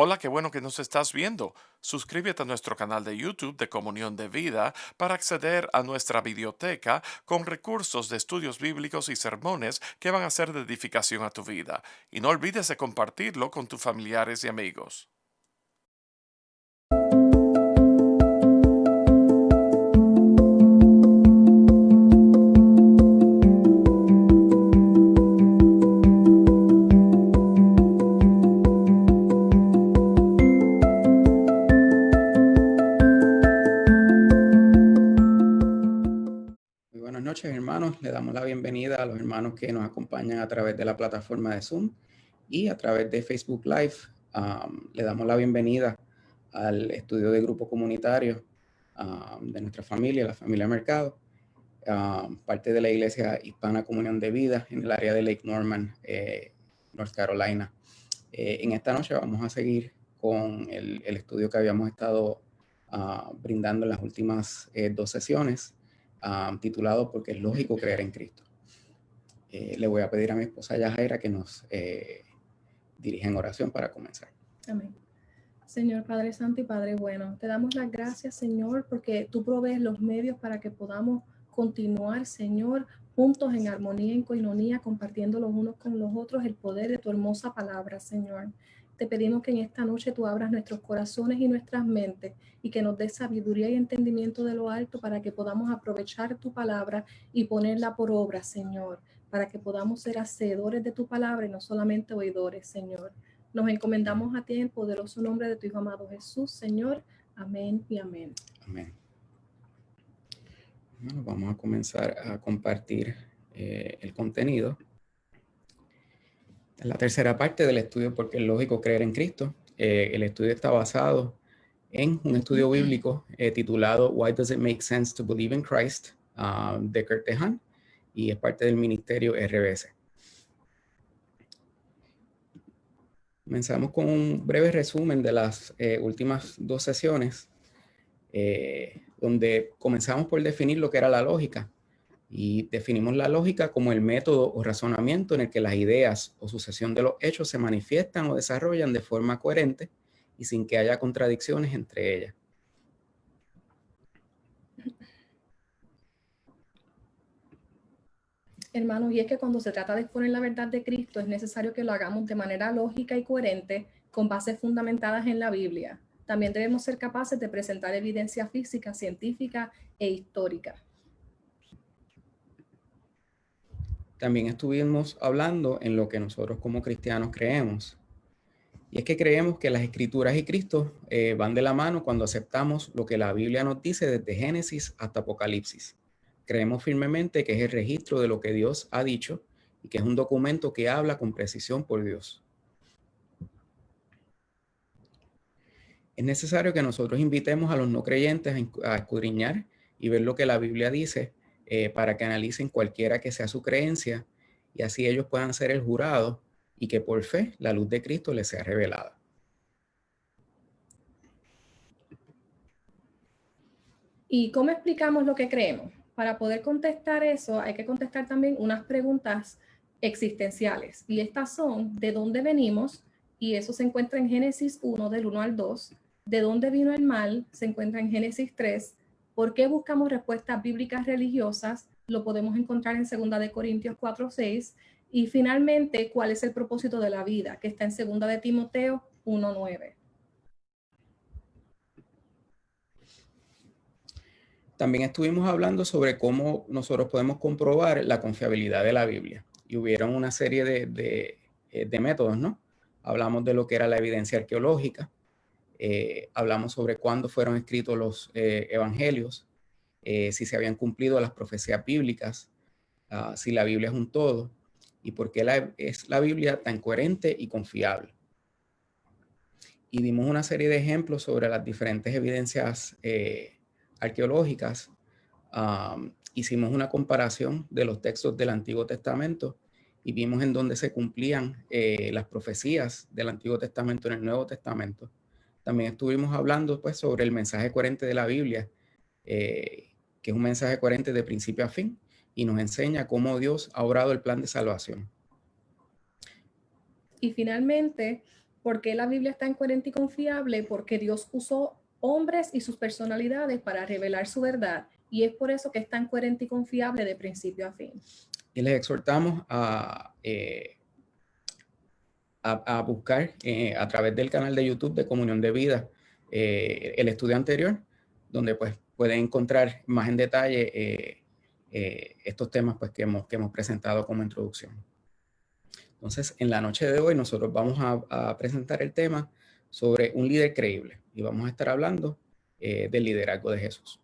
Hola, qué bueno que nos estás viendo. Suscríbete a nuestro canal de YouTube de Comunión de Vida para acceder a nuestra biblioteca con recursos de estudios bíblicos y sermones que van a ser de edificación a tu vida. Y no olvides de compartirlo con tus familiares y amigos. Muy buenas noches, hermanos. Le damos la bienvenida a los hermanos que nos acompañan a través de la plataforma de Zoom y a través de Facebook Live. Le damos la bienvenida al estudio de grupo comunitario de nuestra familia, la familia Mercado, parte de la Iglesia Hispana Comunión de Vida en el área de Lake Norman, North Carolina. En esta noche vamos a seguir con el estudio que habíamos estado brindando en las últimas dos sesiones, titulado Porque es lógico creer en Cristo. Le voy a pedir a mi esposa Yajaira que nos dirija en oración para comenzar. Amén. Señor Padre Santo y Padre bueno, te damos las gracias, Señor, porque tú provees los medios para que podamos continuar, Señor, juntos en armonía, en coinonía, compartiendo los unos con los otros el poder de tu hermosa palabra, Señor. Te pedimos que en esta noche tú abras nuestros corazones y nuestras mentes y que nos des sabiduría y entendimiento de lo alto para que podamos aprovechar tu palabra y ponerla por obra, Señor, para que podamos ser hacedores de tu palabra y no solamente oidores, Señor. Nos encomendamos a ti en el poderoso nombre de tu Hijo amado Jesús, Señor. Amén y amén. Amén. Bueno, vamos a comenzar a compartir el contenido. Es la tercera parte del estudio Porque es lógico creer en Cristo. El estudio está basado en un estudio bíblico titulado Why Does It Make Sense to Believe in Christ? De Kurt Tehan, y es parte del ministerio RBC. Comenzamos con un breve resumen de las últimas dos sesiones, donde comenzamos por definir lo que era la lógica. Y definimos la lógica como el método o razonamiento en el que las ideas o sucesión de los hechos se manifiestan o desarrollan de forma coherente y sin que haya contradicciones entre ellas. Hermanos, y es que cuando se trata de exponer la verdad de Cristo es necesario que lo hagamos de manera lógica y coherente, con bases fundamentadas en la Biblia. También debemos ser capaces de presentar evidencia física, científica e histórica. También estuvimos hablando en lo que nosotros como cristianos creemos. Y es que creemos que las Escrituras y Cristo van de la mano cuando aceptamos lo que la Biblia nos dice desde Génesis hasta Apocalipsis. Creemos firmemente que es el registro de lo que Dios ha dicho y que es un documento que habla con precisión por Dios. Es necesario que nosotros invitemos a los no creyentes a escudriñar y ver lo que la Biblia dice para que analicen cualquiera que sea su creencia y así ellos puedan ser el jurado y que por fe la luz de Cristo les sea revelada. ¿Y cómo explicamos lo que creemos? Para poder contestar eso, hay que contestar también unas preguntas existenciales. Y estas son, ¿de dónde venimos? Y eso se encuentra en Génesis 1, del 1 al 2. ¿De dónde vino el mal? Se encuentra en Génesis 3. ¿Por qué buscamos respuestas bíblicas religiosas? Lo podemos encontrar en 2 de Corintios 4, 6. Y finalmente, ¿cuál es el propósito de la vida? Que está en 2 de Timoteo 1, 9. También estuvimos hablando sobre cómo nosotros podemos comprobar la confiabilidad de la Biblia. Y hubieron una serie de métodos, ¿no? Hablamos de lo que era la evidencia arqueológica, hablamos sobre cuándo fueron escritos los evangelios, si se habían cumplido las profecías bíblicas, si la Biblia es un todo, y por qué es la Biblia tan coherente y confiable. Y dimos una serie de ejemplos sobre las diferentes evidencias arqueológicas. Hicimos una comparación de los textos del Antiguo Testamento y vimos en dónde se cumplían las profecías del Antiguo Testamento en el Nuevo Testamento. También estuvimos hablando pues, sobre el mensaje coherente de la Biblia, que es un mensaje coherente de principio a fin y nos enseña cómo Dios ha obrado el plan de salvación. Y finalmente, ¿Por qué la Biblia es tan coherente y confiable? Porque Dios usó hombres y sus personalidades para revelar su verdad, y es por eso que es tan coherente y confiable de principio a fin. Y les exhortamos a buscar a través del canal de YouTube de Comunión de Vida el estudio anterior, donde pues pueden encontrar más en detalle estos temas pues, que hemos presentado como introducción. Entonces, en la noche de hoy nosotros vamos a presentar el tema sobre un líder creíble y vamos a estar hablando del liderazgo de Jesús.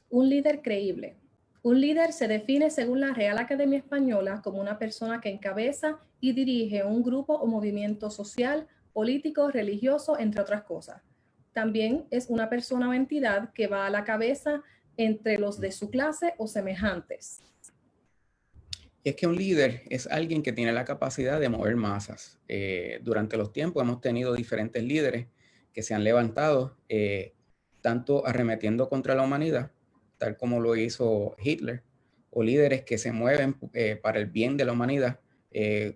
Un líder creíble. Un líder se define según la Real Academia Española como una persona que encabeza y dirige un grupo o movimiento social, político, religioso, entre otras cosas. También es una persona o entidad que va a la cabeza entre los de su clase o semejantes. Y es que un líder es alguien que tiene la capacidad de mover masas. Durante los tiempos hemos tenido diferentes líderes que se han levantado, tanto arremetiendo contra la humanidad, tal como lo hizo Hitler, o líderes que se mueven para el bien de la humanidad,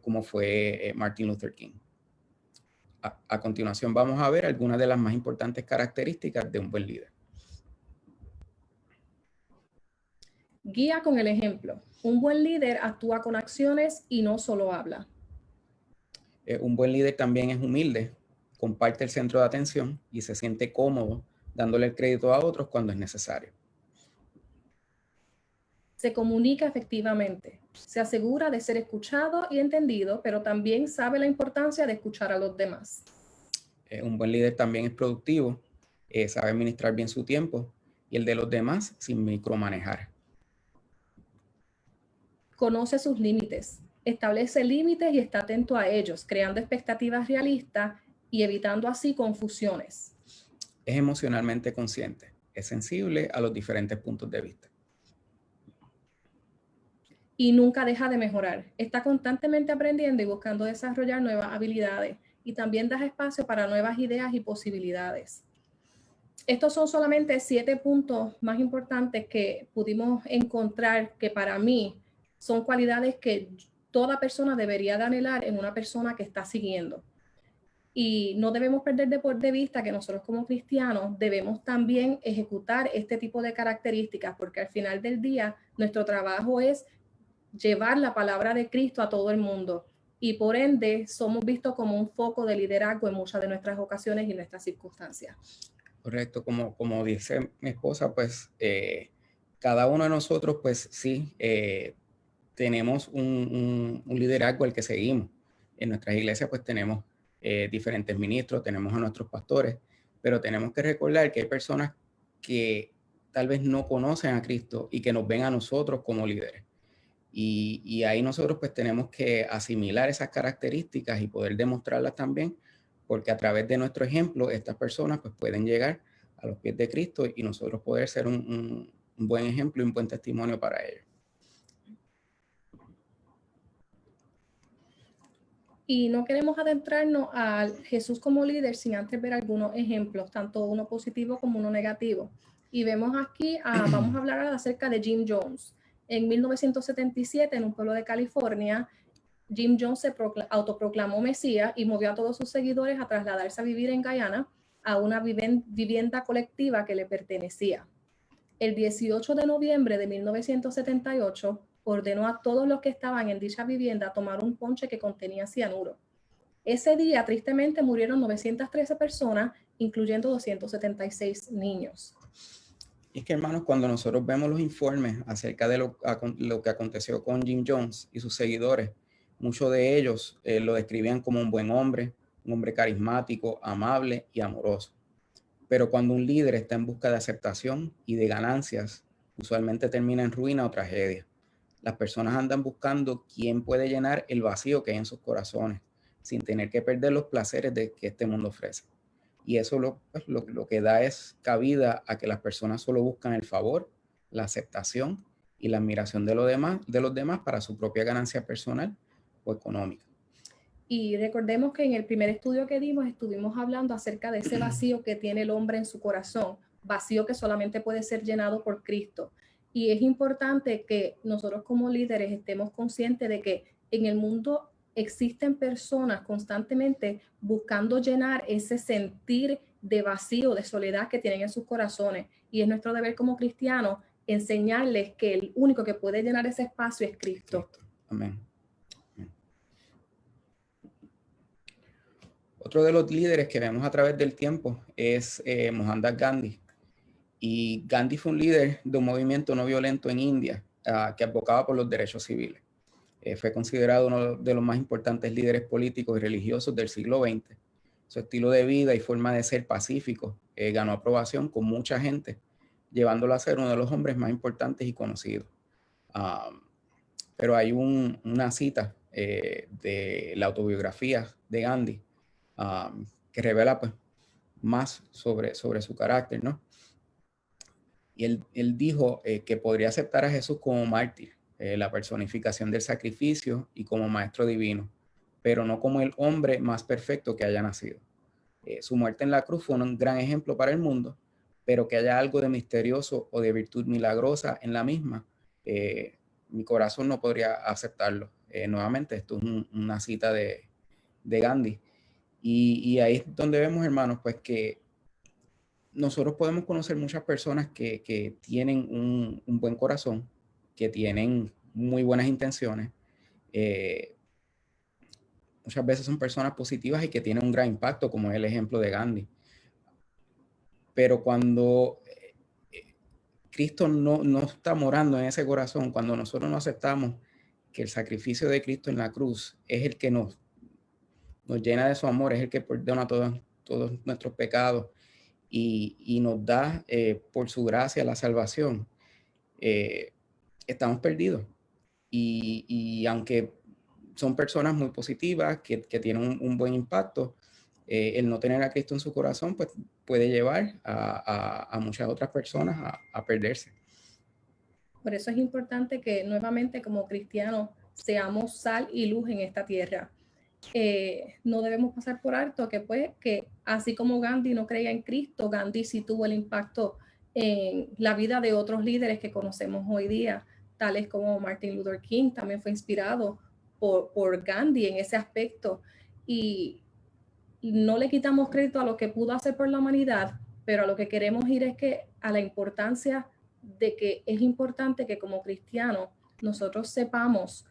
como fue Martin Luther King. A continuación vamos a ver algunas de las más importantes características de un buen líder. Guía con el ejemplo. Un buen líder actúa con acciones y no solo habla. Un buen líder también es humilde, comparte el centro de atención y se siente cómodo dándole el crédito a otros cuando es necesario. Se comunica efectivamente. Se asegura de ser escuchado y entendido, pero también sabe la importancia de escuchar a los demás. Un buen líder también es productivo, sabe administrar bien su tiempo y el de los demás sin micromanejar. Conoce sus límites, establece límites y está atento a ellos, creando expectativas realistas y evitando así confusiones. Es emocionalmente consciente, es sensible a los diferentes puntos de vista. Y nunca deja de mejorar. Está constantemente aprendiendo y buscando desarrollar nuevas habilidades y también da espacio para nuevas ideas y posibilidades. Estos son solamente 7 puntos más importantes que pudimos encontrar que para mí son cualidades que toda persona debería de anhelar en una persona que está siguiendo. Y no debemos perder de vista que nosotros como cristianos debemos también ejecutar este tipo de características, porque al final del día nuestro trabajo es llevar la palabra de Cristo a todo el mundo. Y por ende somos vistos como un foco de liderazgo en muchas de nuestras ocasiones y nuestras circunstancias. Correcto, como dice mi esposa, pues cada uno de nosotros, pues sí, tenemos un liderazgo al que seguimos. En nuestras iglesias, pues tenemos diferentes ministros, tenemos a nuestros pastores, pero tenemos que recordar que hay personas que tal vez no conocen a Cristo y que nos ven a nosotros como líderes. Y ahí nosotros pues tenemos que asimilar esas características y poder demostrarlas también, porque a través de nuestro ejemplo, estas personas pues pueden llegar a los pies de Cristo y nosotros poder ser un buen ejemplo y un buen testimonio para ellos. Y no queremos adentrarnos a Jesús como líder sin antes ver algunos ejemplos, tanto uno positivo como uno negativo. Y vemos aquí, vamos a hablar acerca de Jim Jones. En 1977, en un pueblo de California, Jim Jones se autoproclamó Mesías y movió a todos sus seguidores a trasladarse a vivir en Guyana a una vivienda colectiva que le pertenecía. El 18 de noviembre de 1978, ordenó a todos los que estaban en dicha vivienda tomar un ponche que contenía cianuro. Ese día, tristemente, murieron 913 personas, incluyendo 276 niños. Y es que, hermanos, cuando nosotros vemos los informes acerca de lo que aconteció con Jim Jones y sus seguidores, muchos de ellos lo describían como un buen hombre, un hombre carismático, amable y amoroso. Pero cuando un líder está en busca de aceptación y de ganancias, usualmente termina en ruina o tragedia. Las personas andan buscando quién puede llenar el vacío que hay en sus corazones, sin tener que perder los placeres que este mundo ofrece. Y eso lo que da es cabida a que las personas solo buscan el favor, la aceptación y la admiración de los demás para su propia ganancia personal o económica. Y recordemos que en el primer estudio que dimos estuvimos hablando acerca de ese vacío que tiene el hombre en su corazón, vacío que solamente puede ser llenado por Cristo. Y es importante que nosotros como líderes estemos conscientes de que en el mundo existen personas constantemente buscando llenar ese sentir de vacío, de soledad que tienen en sus corazones. Y es nuestro deber como cristianos enseñarles que el único que puede llenar ese espacio es Cristo. Amén. Otro de los líderes que vemos a través del tiempo es Mohandas Gandhi. Y Gandhi fue un líder de un movimiento no violento en India que abogaba por los derechos civiles. Fue considerado uno de los más importantes líderes políticos y religiosos del siglo XX. Su estilo de vida y forma de ser pacífico ganó aprobación con mucha gente, llevándolo a ser uno de los hombres más importantes y conocidos. Pero hay una cita de la autobiografía de Gandhi que revela pues, más sobre su carácter, ¿no? Y él dijo que podría aceptar a Jesús como mártir, la personificación del sacrificio y como maestro divino, pero no como el hombre más perfecto que haya nacido. Su muerte en la cruz fue un gran ejemplo para el mundo, pero que haya algo de misterioso o de virtud milagrosa en la misma, mi corazón no podría aceptarlo. Nuevamente, esto es una cita de Gandhi. Y ahí es donde vemos, hermanos, pues que nosotros podemos conocer muchas personas que tienen un buen corazón, que tienen muy buenas intenciones. Muchas veces son personas positivas y que tienen un gran impacto, como es el ejemplo de Gandhi. Pero cuando Cristo no está morando en ese corazón, cuando nosotros no aceptamos que el sacrificio de Cristo en la cruz es el que nos llena de su amor, es el que perdona todos nuestros pecados y nos da por su gracia la salvación, estamos perdidos. Y aunque son personas muy positivas, que tienen un buen impacto, el no tener a Cristo en su corazón pues, puede llevar a muchas otras personas a perderse. Por eso es importante que nuevamente como cristianos seamos sal y luz en esta tierra. No debemos pasar por alto que pues que así como Gandhi no creía en Cristo, Gandhi sí tuvo el impacto en la vida de otros líderes que conocemos hoy día, tales como Martin Luther King, también fue inspirado por Gandhi en ese aspecto. Y no le quitamos crédito a lo que pudo hacer por la humanidad, pero a lo que queremos ir es que a la importancia de que es importante que como cristianos nosotros sepamos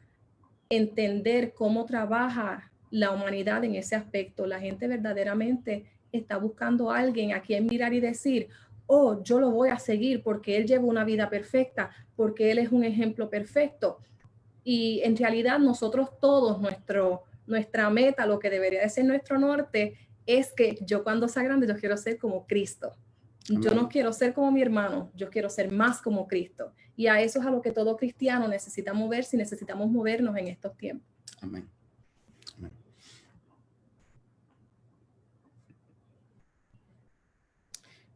entender cómo trabaja la humanidad en ese aspecto. La gente verdaderamente está buscando a alguien a quien mirar y decir, oh, yo lo voy a seguir porque él lleva una vida perfecta, porque él es un ejemplo perfecto. Y en realidad nosotros todos, nuestra meta, lo que debería de ser nuestro norte, es que yo cuando sea grande, yo quiero ser como Cristo. Amén. Yo no quiero ser como mi hermano, yo quiero ser más como Cristo. Y a eso es a lo que todo cristiano necesita moverse y necesitamos movernos en estos tiempos. Amén. Amén.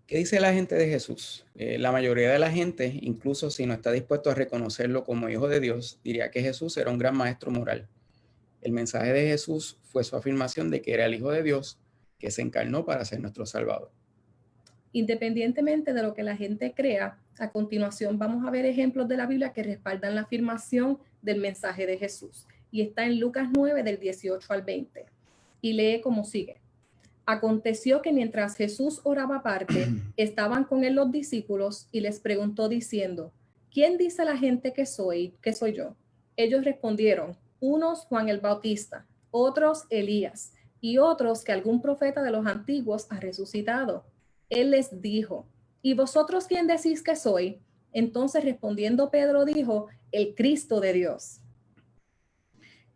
¿Qué dice la gente de Jesús? La mayoría de la gente, incluso si no está dispuesto a reconocerlo como hijo de Dios, diría que Jesús era un gran maestro moral. El mensaje de Jesús fue su afirmación de que era el Hijo de Dios que se encarnó para ser nuestro Salvador. Independientemente de lo que la gente crea, a continuación vamos a ver ejemplos de la Biblia que respaldan la afirmación del mensaje de Jesús. Y está en Lucas 9, del 18 al 20. Y lee como sigue. Aconteció que mientras Jesús oraba aparte, estaban con él los discípulos y les preguntó diciendo, ¿quién dice la gente que soy yo? Ellos respondieron, unos Juan el Bautista, otros Elías y otros que algún profeta de los antiguos ha resucitado. Él les dijo, ¿y vosotros quién decís que soy? Entonces respondiendo Pedro dijo, el Cristo de Dios.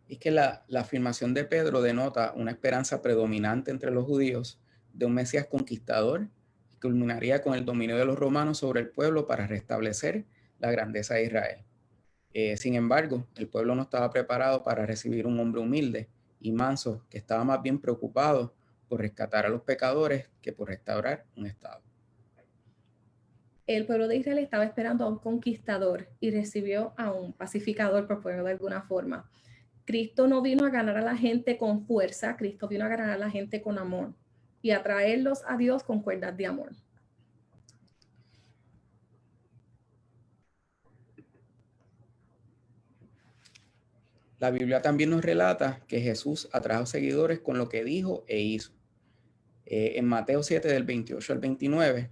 Es que la afirmación de Pedro denota una esperanza predominante entre los judíos de un Mesías conquistador que culminaría con el dominio de los romanos sobre el pueblo para restablecer la grandeza de Israel. Sin embargo, el pueblo no estaba preparado para recibir un hombre humilde y manso que estaba más bien preocupado por rescatar a los pecadores que por restaurar un estado. El pueblo de Israel estaba esperando a un conquistador y recibió a un pacificador, por ponerlo de alguna forma. Cristo no vino a ganar a la gente con fuerza, Cristo vino a ganar a la gente con amor y a traerlos a Dios con cuerdas de amor. La Biblia también nos relata que Jesús atrajo seguidores con lo que dijo e hizo. En Mateo 7, del 28 al 29,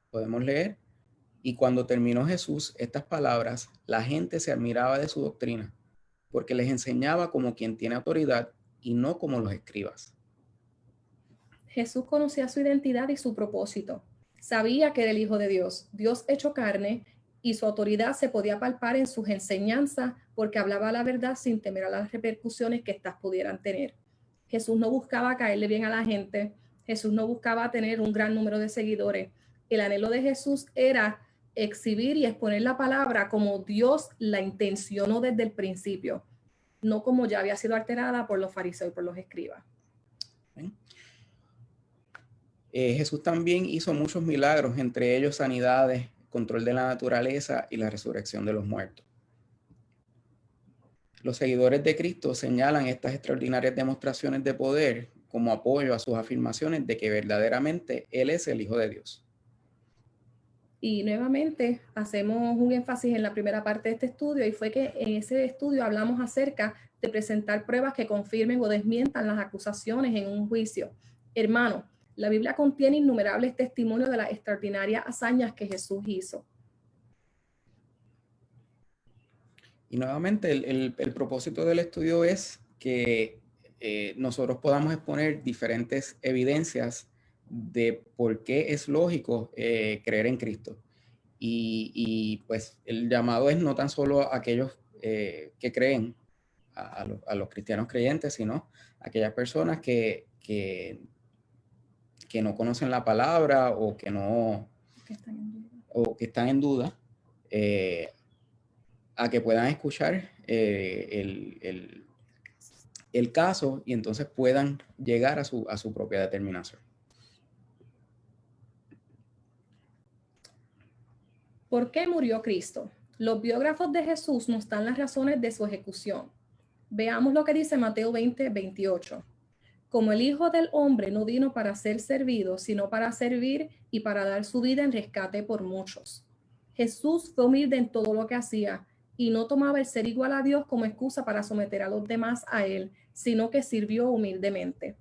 podemos leer: y cuando terminó Jesús estas palabras, la gente se admiraba de su doctrina, porque les enseñaba como quien tiene autoridad y no como los escribas. Jesús conocía su identidad y su propósito. Sabía que era el Hijo de Dios, Dios hecho carne, y su autoridad se podía palpar en sus enseñanzas porque hablaba la verdad sin temer a las repercusiones que éstas pudieran tener. Jesús no buscaba caerle bien a la gente. Jesús no buscaba tener un gran número de seguidores. El anhelo de Jesús era exhibir y exponer la palabra como Dios la intencionó desde el principio, no como ya había sido alterada por los fariseos y por los escribas. Jesús también hizo muchos milagros, entre ellos sanidades, control de la naturaleza y la resurrección de los muertos. Los seguidores de Cristo señalan estas extraordinarias demostraciones de poder como apoyo a sus afirmaciones de que verdaderamente Él es el Hijo de Dios. Y nuevamente hacemos un énfasis en la primera parte de este estudio, y fue que en ese estudio hablamos acerca de presentar pruebas que confirmen o desmientan las acusaciones en un juicio. Hermano, la Biblia contiene innumerables testimonios de las extraordinarias hazañas que Jesús hizo. Y nuevamente el propósito del estudio es que nosotros podamos exponer diferentes evidencias de por qué es lógico creer en Cristo. Y pues el llamado es no tan solo a aquellos que creen, a los cristianos creyentes, sino a aquellas personas que no conocen la palabra o que están en duda, a que puedan escuchar el caso y entonces puedan llegar a su propia determinación. ¿Por qué murió Cristo? Los biógrafos de Jesús nos dan las razones de su ejecución. Veamos lo que dice Mateo 20, 28. Como el Hijo del Hombre no vino para ser servido, sino para servir y para dar su vida en rescate por muchos. Jesús fue humilde en todo lo que hacía y no tomaba el ser igual a Dios como excusa para someter a los demás a él, sino que sirvió humildemente.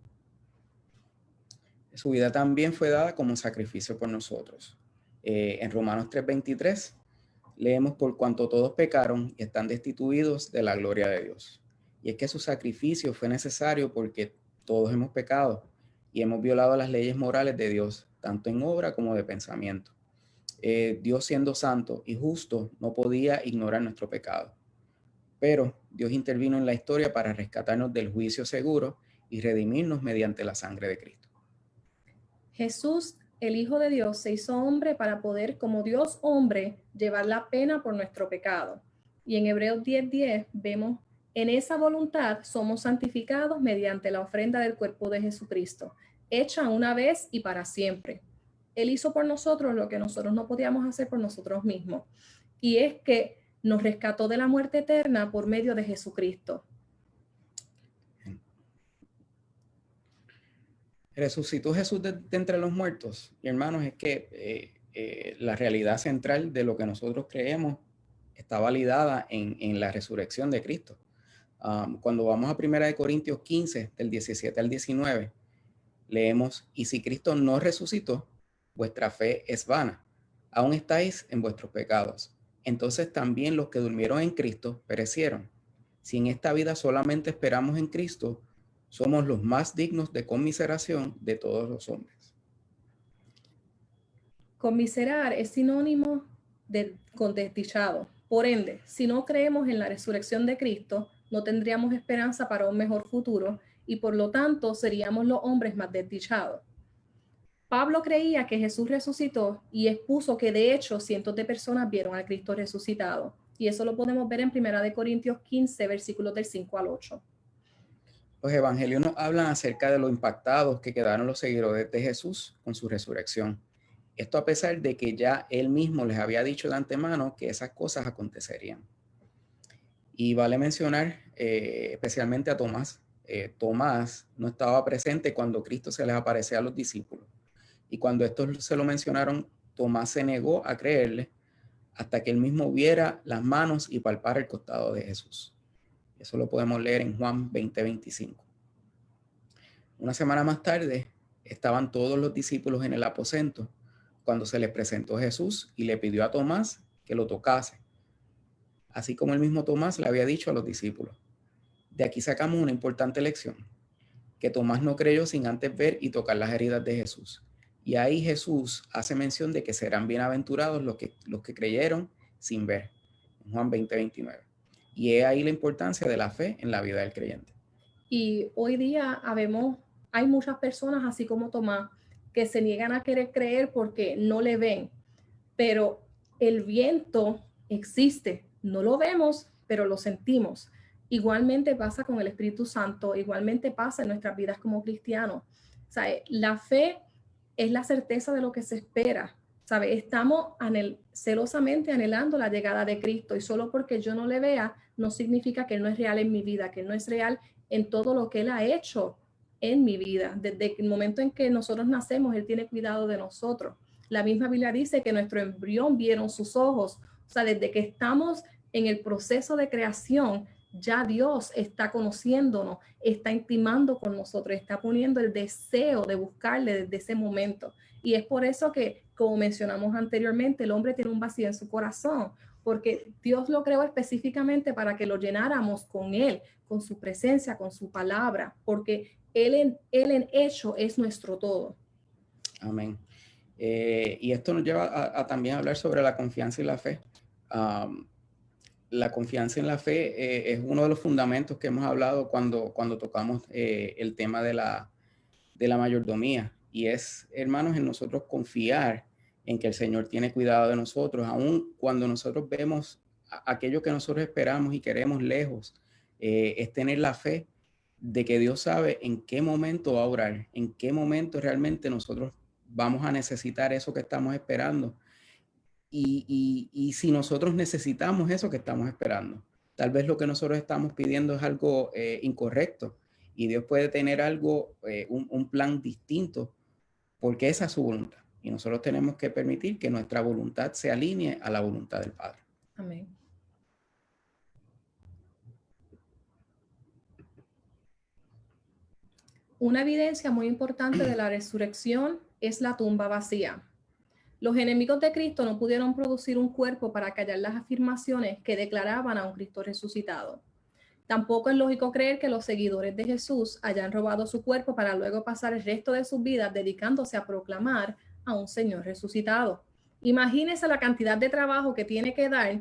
Su vida también fue dada como sacrificio por nosotros. En Romanos 3:23 leemos: por cuanto todos pecaron y están destituidos de la gloria de Dios. Y es que su sacrificio fue necesario porque todos hemos pecado y hemos violado las leyes morales de Dios, tanto en obra como de pensamiento. Dios, siendo santo y justo, no podía ignorar nuestro pecado. Pero Dios intervino en la historia para rescatarnos del juicio seguro y redimirnos mediante la sangre de Cristo. Jesús, el Hijo de Dios, se hizo hombre para poder, como Dios hombre, llevar la pena por nuestro pecado. Y en Hebreos 10:10 vemos: en esa voluntad somos santificados mediante la ofrenda del cuerpo de Jesucristo, hecha una vez y para siempre. Él hizo por nosotros lo que nosotros no podíamos hacer por nosotros mismos. Y es que nos rescató de la muerte eterna por medio de Jesucristo. Resucitó Jesús de entre los muertos. Y hermanos, es que la realidad central de lo que nosotros creemos está validada en la resurrección de Cristo. Cuando vamos a 1 Corintios 15, del 17 al 19, leemos: y si Cristo no resucitó, vuestra fe es vana, aún estáis en vuestros pecados. Entonces también los que durmieron en Cristo perecieron. Si en esta vida solamente esperamos en Cristo, somos los más dignos de conmiseración de todos los hombres. Conmiserar es sinónimo con desdichado. Por ende, si no creemos en la resurrección de Cristo, no tendríamos esperanza para un mejor futuro y por lo tanto seríamos los hombres más desdichados. Pablo creía que Jesús resucitó y expuso que de hecho cientos de personas vieron a Cristo resucitado. Y eso lo podemos ver en 1 Corintios 15, versículos del 5 al 8. Los evangelios nos hablan acerca de lo impactados que quedaron los seguidores de Jesús con su resurrección. Esto a pesar de que ya él mismo les había dicho de antemano que esas cosas acontecerían. Y vale mencionar especialmente a Tomás. Tomás no estaba presente cuando Cristo se les aparecía a los discípulos. Y cuando estos se lo mencionaron, Tomás se negó a creerle hasta que él mismo viera las manos y palpara el costado de Jesús. Eso lo podemos leer en Juan 20:25. Una semana más tarde, estaban todos los discípulos en el aposento cuando se les presentó Jesús y le pidió a Tomás que lo tocase, así como el mismo Tomás le había dicho a los discípulos. De aquí sacamos una importante lección, que Tomás no creyó sin antes ver y tocar las heridas de Jesús. Y ahí Jesús hace mención de que serán bienaventurados los que creyeron sin ver, en Juan 20:29. Y es ahí la importancia de la fe en la vida del creyente. Y hoy día hay muchas personas, así como Tomás, que se niegan a querer creer porque no le ven. Pero el viento existe, no lo vemos, pero lo sentimos. Igualmente pasa con el Espíritu Santo, igualmente pasa en nuestras vidas como cristianos. ¿Sabe? La fe es la certeza de lo que se espera. ¿Sabe? Estamos celosamente anhelando la llegada de Cristo, y solo porque yo no le vea no significa que Él no es real en mi vida, que Él no es real en todo lo que Él ha hecho en mi vida. Desde el momento en que nosotros nacemos, Él tiene cuidado de nosotros. La misma Biblia dice que nuestro embrión vieron sus ojos. O sea, desde que estamos en el proceso de creación, ya Dios está conociéndonos, está intimando con nosotros, está poniendo el deseo de buscarle desde ese momento. Y es por eso que, como mencionamos anteriormente, el hombre tiene un vacío en su corazón, porque Dios lo creó específicamente para que lo llenáramos con Él, con su presencia, con su palabra, porque Él en hecho es nuestro todo. Amén. Y esto nos lleva a también hablar sobre la confianza y la fe. La confianza en la fe es uno de los fundamentos que hemos hablado cuando tocamos el tema de la mayordomía. Y es, hermanos, en nosotros confiar en que el Señor tiene cuidado de nosotros, aun cuando nosotros vemos aquello que nosotros esperamos y queremos lejos. Es tener la fe de que Dios sabe en qué momento va a obrar, en qué momento realmente nosotros vamos a necesitar eso que estamos esperando. Y si nosotros necesitamos eso que estamos esperando, tal vez lo que nosotros estamos pidiendo es algo incorrecto, y Dios puede tener algo, un plan distinto, porque esa es su voluntad. Y nosotros tenemos que permitir que nuestra voluntad se alinee a la voluntad del Padre. Amén. Una evidencia muy importante de la resurrección es la tumba vacía. Los enemigos de Cristo no pudieron producir un cuerpo para callar las afirmaciones que declaraban a un Cristo resucitado. Tampoco es lógico creer que los seguidores de Jesús hayan robado su cuerpo para luego pasar el resto de sus vidas dedicándose a proclamar a un Señor resucitado. Imagínense la cantidad de trabajo que tiene que dar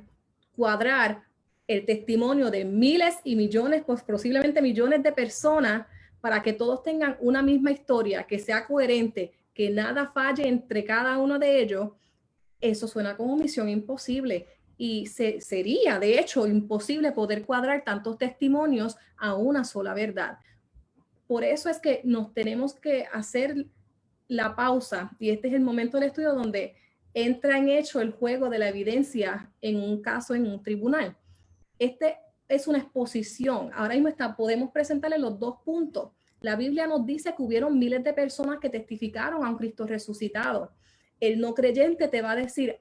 cuadrar el testimonio de miles y millones, pues posiblemente millones de personas, para que todos tengan una misma historia, que sea coherente, que nada falle entre cada uno de ellos. Eso suena como misión imposible, y sería de hecho imposible poder cuadrar tantos testimonios a una sola verdad. Por eso es que nos tenemos que hacer la pausa, y este es el momento del estudio donde entra en hecho el juego de la evidencia en un caso en un tribunal. Este es una exposición. Ahora mismo podemos presentarle los dos puntos. La Biblia nos dice que hubieron miles de personas que testificaron a un Cristo resucitado. El no creyente te va a decir,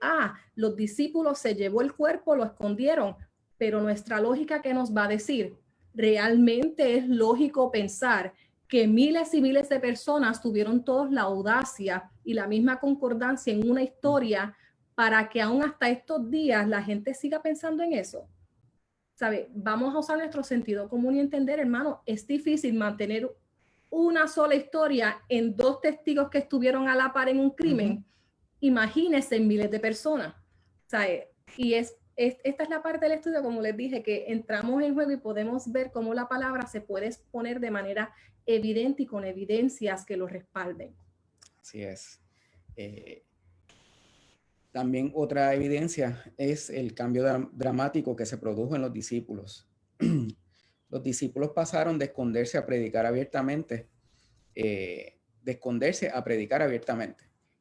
los discípulos se llevó el cuerpo, lo escondieron, pero nuestra lógica, ¿qué nos va a decir? Realmente es lógico pensar que miles y miles de personas tuvieron todos la audacia y la misma concordancia en una historia para que aún hasta estos días la gente siga pensando en eso. ¿Sabe? Vamos a usar nuestro sentido común y entender, hermano, es difícil mantener una sola historia en dos testigos que estuvieron a la par en un crimen. Imagínense en miles de personas. ¿Sabe? Y esta es la parte del estudio, como les dije, que entramos en juego y podemos ver cómo la palabra se puede exponer de manera evidente y con evidencias que lo respalden. Así es. También otra evidencia es el cambio dramático que se produjo en los discípulos. Los discípulos pasaron de esconderse a predicar abiertamente,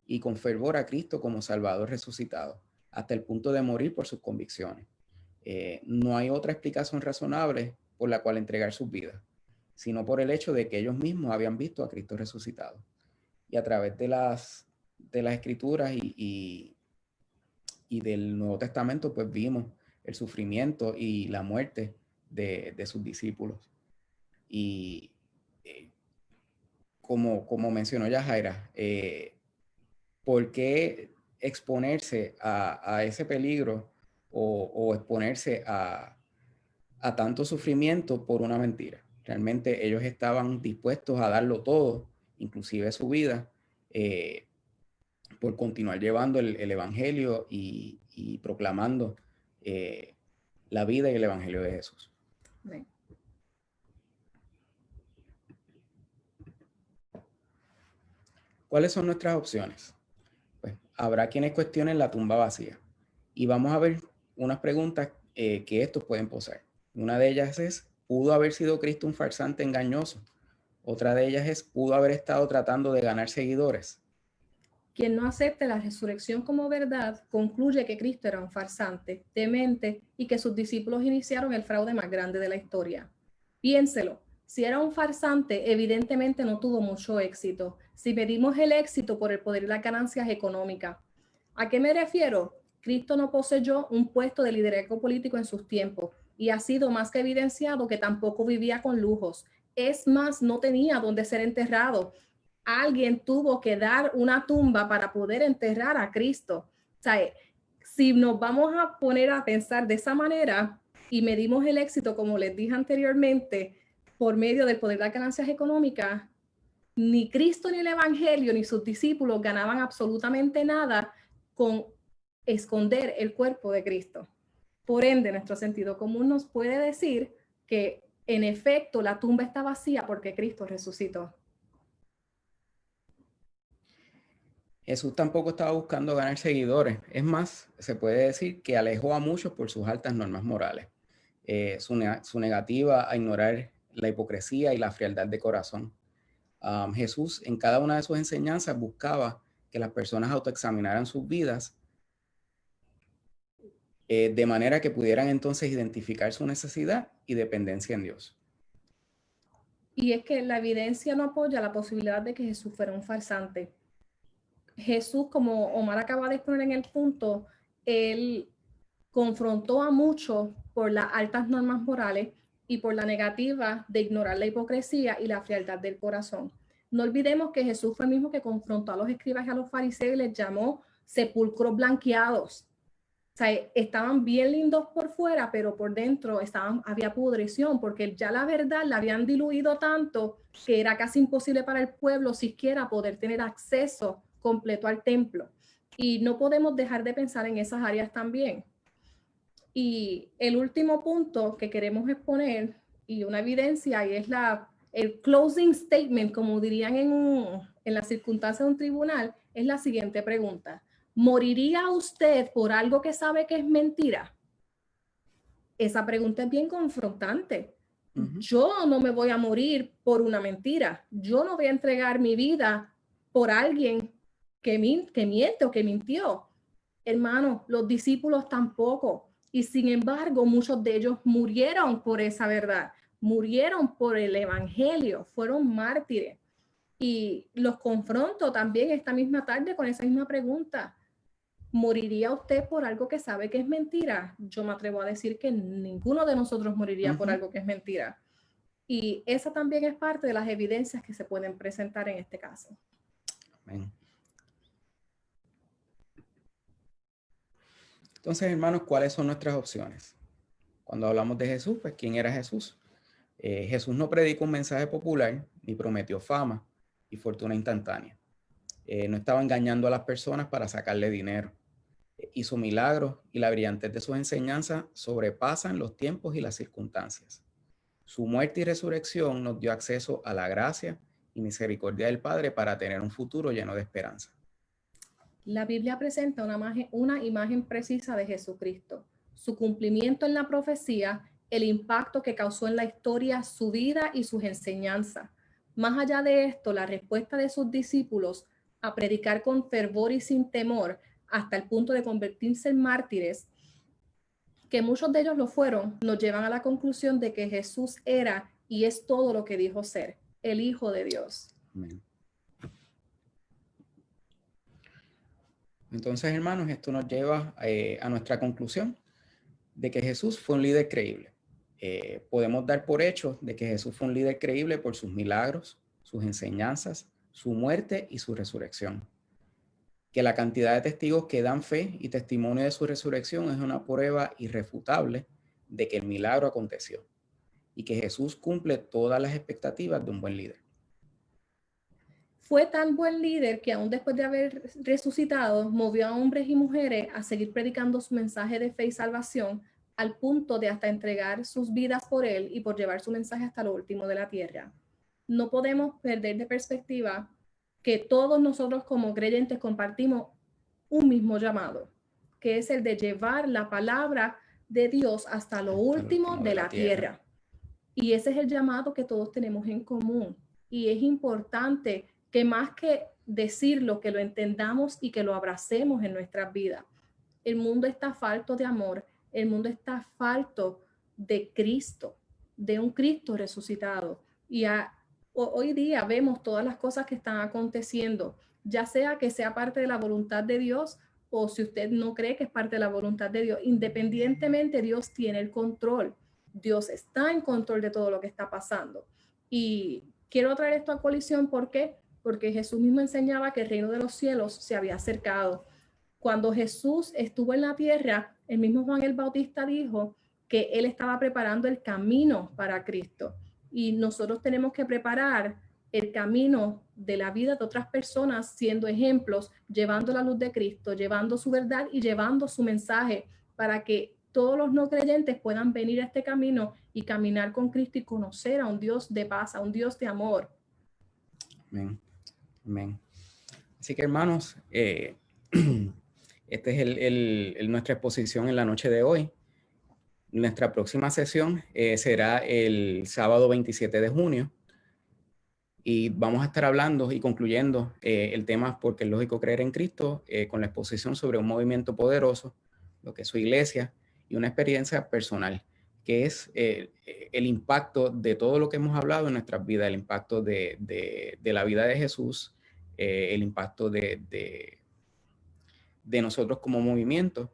y con fervor a Cristo como Salvador resucitado, hasta el punto de morir por sus convicciones. No hay otra explicación razonable por la cual entregar sus vidas, sino por el hecho de que ellos mismos habían visto a Cristo resucitado. Y a través de las Escrituras y del Nuevo Testamento, pues vimos el sufrimiento y la muerte de sus discípulos. Y como mencionó Yajaira, ¿por qué exponerse a ese peligro o exponerse a tanto sufrimiento por una mentira? Realmente ellos estaban dispuestos a darlo todo, inclusive su vida, por continuar llevando el evangelio y proclamando la vida y el evangelio de Jesús. Amén. ¿Cuáles son nuestras opciones? Pues habrá quienes cuestionen la tumba vacía. Y vamos a ver unas preguntas que estos pueden posar. Una de ellas es, ¿pudo haber sido Cristo un farsante engañoso? Otra de ellas es, ¿pudo haber estado tratando de ganar seguidores? Quien no acepte la resurrección como verdad concluye que Cristo era un farsante, demente y que sus discípulos iniciaron el fraude más grande de la historia. Piénselo, si era un farsante, evidentemente no tuvo mucho éxito. Si medimos el éxito por el poder y las ganancias económicas. ¿A qué me refiero? Cristo no poseyó un puesto de liderazgo político en sus tiempos y ha sido más que evidenciado que tampoco vivía con lujos. Es más, no tenía dónde ser enterrado. Alguien tuvo que dar una tumba para poder enterrar a Cristo. O sea, si nos vamos a poner a pensar de esa manera y medimos el éxito, como les dije anteriormente, por medio del poder de las ganancias económicas, ni Cristo ni el Evangelio ni sus discípulos ganaban absolutamente nada con esconder el cuerpo de Cristo. Por ende, nuestro sentido común nos puede decir que en efecto la tumba está vacía porque Cristo resucitó. Jesús tampoco estaba buscando ganar seguidores. Es más, se puede decir que alejó a muchos por sus altas normas morales. Su negativa a ignorar la hipocresía y la frialdad de corazón. Jesús en cada una de sus enseñanzas buscaba que las personas autoexaminaran sus vidas de manera que pudieran entonces identificar su necesidad y dependencia en Dios. Y es que la evidencia no apoya la posibilidad de que Jesús fuera un farsante. Jesús, como Omar acaba de exponer en el punto, él confrontó a muchos por las altas normas morales y por la negativa de ignorar la hipocresía y la frialdad del corazón. No olvidemos que Jesús fue el mismo que confrontó a los escribas y a los fariseos y les llamó sepulcros blanqueados. O sea, estaban bien lindos por fuera, pero por dentro había pudrición, porque ya la verdad la habían diluido tanto que era casi imposible para el pueblo siquiera poder tener acceso completo al templo. Y no podemos dejar de pensar en esas áreas también. Y el último punto que queremos exponer, y una evidencia, y es el closing statement, como dirían en las circunstancias de un tribunal, es la siguiente pregunta. ¿Moriría usted por algo que sabe que es mentira? Esa pregunta es bien confrontante. Yo no me voy a morir por una mentira. Yo no voy a entregar mi vida por alguien que miente o que mintió. Hermano, los discípulos tampoco. Y sin embargo, muchos de ellos murieron por esa verdad. Murieron por el evangelio. Fueron mártires. Y los confronto también esta misma tarde con esa misma pregunta. ¿Moriría usted por algo que sabe que es mentira? Yo me atrevo a decir que ninguno de nosotros moriría por algo que es mentira. Y esa también es parte de las evidencias que se pueden presentar en este caso. Amén. Entonces, hermanos, ¿cuáles son nuestras opciones? Cuando hablamos de Jesús, pues, ¿quién era Jesús? Jesús no predicó un mensaje popular ni prometió fama y fortuna instantánea. No estaba engañando a las personas para sacarle dinero. Hizo milagros y la brillantez de sus enseñanzas sobrepasan los tiempos y las circunstancias. Su muerte y resurrección nos dio acceso a la gracia y misericordia del Padre para tener un futuro lleno de esperanza. La Biblia presenta una imagen precisa de Jesucristo, su cumplimiento en la profecía, el impacto que causó en la historia su vida y sus enseñanzas. Más allá de esto, la respuesta de sus discípulos a predicar con fervor y sin temor hasta el punto de convertirse en mártires, que muchos de ellos lo fueron, nos llevan a la conclusión de que Jesús era y es todo lo que dijo ser, el Hijo de Dios. Amén. Entonces, hermanos, esto nos lleva a nuestra conclusión de que Jesús fue un líder creíble. podemos dar por hecho de que Jesús fue un líder creíble por sus milagros, sus enseñanzas, su muerte y su resurrección. Que la cantidad de testigos que dan fe y testimonio de su resurrección es una prueba irrefutable de que el milagro aconteció y que Jesús cumple todas las expectativas de un buen líder. Fue tan buen líder que aún después de haber resucitado, movió a hombres y mujeres a seguir predicando su mensaje de fe y salvación, al punto de hasta entregar sus vidas por él y por llevar su mensaje hasta lo último de la tierra. No podemos perder de perspectiva que todos nosotros como creyentes compartimos un mismo llamado, que es el de llevar la palabra de Dios hasta lo último de la tierra. Y ese es el llamado que todos tenemos en común. Y es importante que más que decirlo, que lo entendamos y que lo abracemos en nuestras vidas. El mundo está falto de amor, el mundo está falto de Cristo, de un Cristo resucitado. Y hoy día vemos todas las cosas que están aconteciendo, ya sea que sea parte de la voluntad de Dios o si usted no cree que es parte de la voluntad de Dios, independientemente Dios tiene el control. Dios está en control de todo lo que está pasando. Y quiero traer esto a colisión, ¿por qué? Porque Jesús mismo enseñaba que el reino de los cielos se había acercado. Cuando Jesús estuvo en la tierra, el mismo Juan el Bautista dijo que él estaba preparando el camino para Cristo. Y nosotros tenemos que preparar el camino de la vida de otras personas siendo ejemplos, llevando la luz de Cristo, llevando su verdad y llevando su mensaje para que todos los no creyentes puedan venir a este camino y caminar con Cristo y conocer a un Dios de paz, a un Dios de amor. Amén. Amén. Así que, hermanos, esta es nuestra exposición en la noche de hoy. Nuestra próxima sesión será el sábado 27 de junio y vamos a estar hablando y concluyendo el tema porque es lógico creer en Cristo con la exposición sobre un movimiento poderoso, lo que es su iglesia y una experiencia personal, que es el impacto de todo lo que hemos hablado en nuestras vidas, el impacto de la vida de Jesús, el impacto de nosotros como movimiento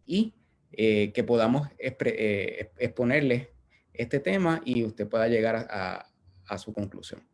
y que podamos exponerle este tema y usted pueda llegar a su conclusión.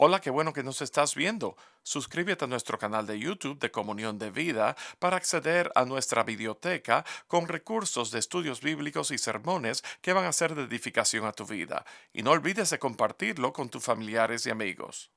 Hola, qué bueno que nos estás viendo. Suscríbete a nuestro canal de YouTube de Comunión de Vida para acceder a nuestra biblioteca con recursos de estudios bíblicos y sermones que van a ser de edificación a tu vida. Y no olvides de compartirlo con tus familiares y amigos.